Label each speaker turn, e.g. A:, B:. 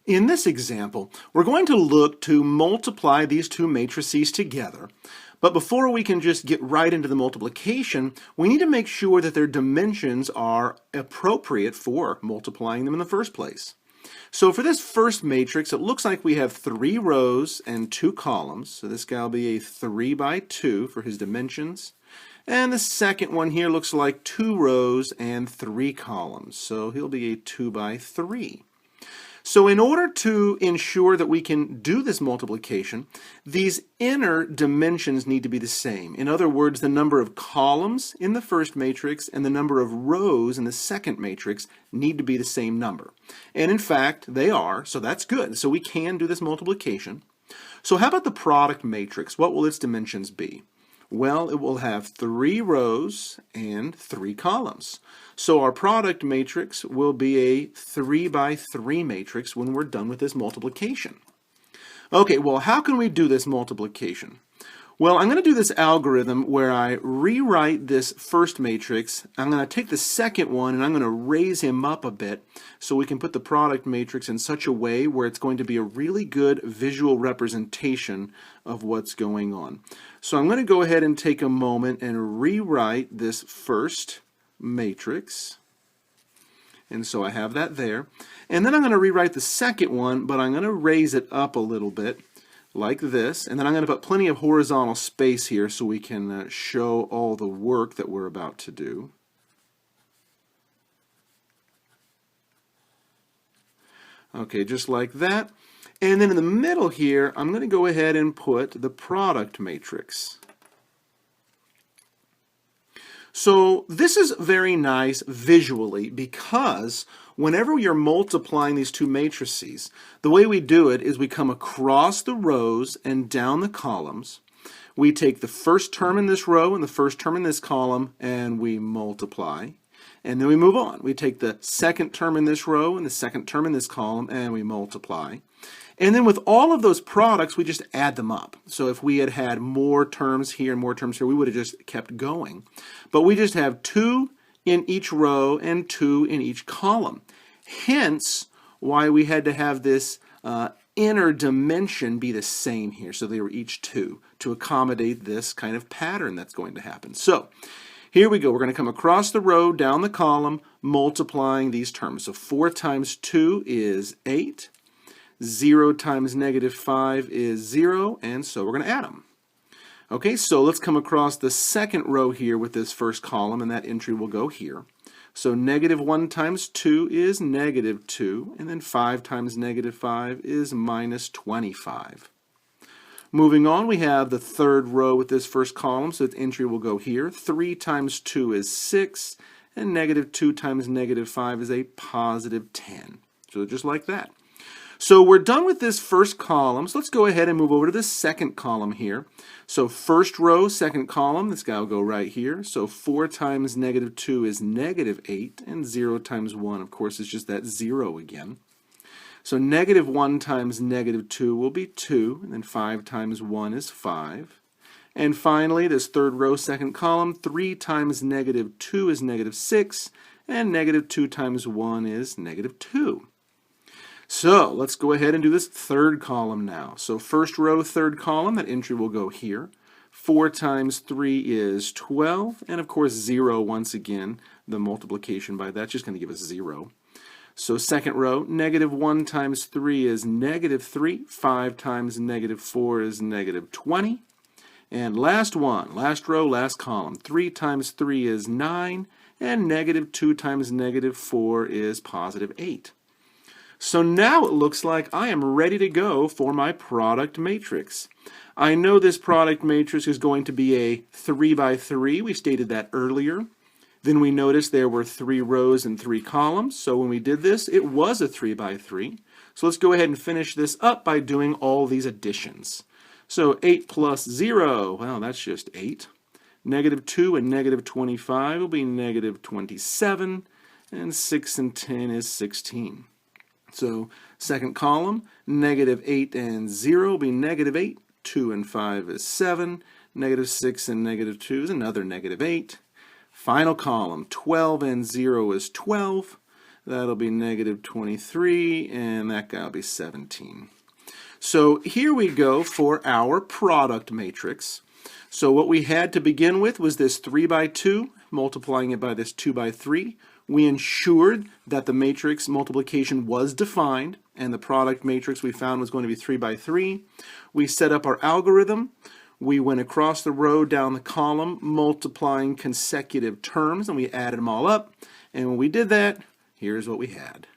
A: In this example, we're going to look to multiply these two matrices together. But before we can just get right into the multiplication, we need to make sure that their dimensions are appropriate for multiplying them in the first place. So for this first matrix, it looks like we have 3 rows and 2 columns. So this guy will be a 3 by 2 for his dimensions. And the second one here looks like 2 rows and 3 columns. So he'll be a 2 by 3. So in order to ensure that we can do this multiplication, these inner dimensions need to be the same. In other words, the number of columns in the first matrix and the number of rows in the second matrix need to be the same number. And in fact, they are, so that's good. So we can do this multiplication. So how about the product matrix? What will its dimensions be? Well, it will have 3 rows and 3 columns. So our product matrix will be a 3 by 3 matrix when we're done with this multiplication. Okay, well, how can we do this multiplication? Well, I'm going to do this algorithm where I rewrite this first matrix. I'm going to take the second one and I'm going to raise him up a bit so we can put the product matrix in such a way where it's going to be a really good visual representation of what's going on. So I'm going to go ahead and take a moment and rewrite this first matrix. And so I have that there. And then I'm going to rewrite the second one, but I'm going to raise it up a little bit like this. And then I'm going to put plenty of horizontal space here so we can show all the work that we're about to do. Okay, just like that. And then in the middle here, I'm going to go ahead and put the product matrix. So this is very nice visually because whenever you're multiplying these two matrices, the way we do it is we come across the rows and down the columns. We take the first term in this row and the first term in this column and we multiply. And then we move on. We take the second term in this row and the second term in this column and we multiply. And then with all of those products, we just add them up. So if we had had more terms here and more terms here, we would have just kept going. But we just have 2 in each row and 2 in each column. Hence, why we had to have this inner dimension be the same here. So they were each 2 to accommodate this kind of pattern that's going to happen. So here we go. We're going to come across the row, down the column, multiplying these terms. So 4 times 2 is 8. 0 times negative 5 is 0, and so we're going to add them. Okay, so let's come across the second row here with this first column, and that entry will go here. So negative 1 times 2 is negative 2, and then 5 times negative 5 is minus 25. Moving on, we have the third row with this first column, so its entry will go here. 3 times 2 is 6, and negative 2 times negative 5 is a positive 10. So just like that. So we're done with this first column, so let's go ahead and move over to the second column here. So first row, second column, this guy will go right here. So 4 times negative 2 is negative 8, and 0 times 1, of course, is just that 0 again. So negative 1 times negative 2 will be 2, and then 5 times 1 is 5. And finally, this third row, second column, 3 times negative 2 is negative 6, and negative 2 times 1 is negative 2. So let's go ahead and do this third column now. So first row, third column, that entry will go here. 4 times 3 is 12, and of course 0 once again. The multiplication by that's just going to give us 0. So second row, negative 1 times 3 is negative 3. 5 times negative 4 is negative 20. And last one, last row, last column. 3 times 3 is 9, and negative 2 times negative 4 is positive 8. So now it looks like I am ready to go for my product matrix. I know this product matrix is going to be a 3 by 3. We stated that earlier. Then we noticed there were 3 rows and 3 columns. So when we did this, it was a 3 by 3. So let's go ahead and finish this up by doing all these additions. So 8 plus 0, well, that's just 8. Negative 2 and negative 25 will be negative 27. And 6 and 10 is 16. So second column, negative 8 and 0 will be negative 8. 2 and 5 is 7. Negative 6 and negative 2 is another negative 8. Final column, 12 and 0 is 12. That'll be negative 23, and that guy will be 17. So here we go for our product matrix. So what we had to begin with was this 3 by 2, multiplying it by this 2 by 3. We ensured that the matrix multiplication was defined, and the product matrix we found was going to be 3 by 3. We set up our algorithm. We went across the row down the column, multiplying consecutive terms, and we added them all up. And when we did that, here's what we had.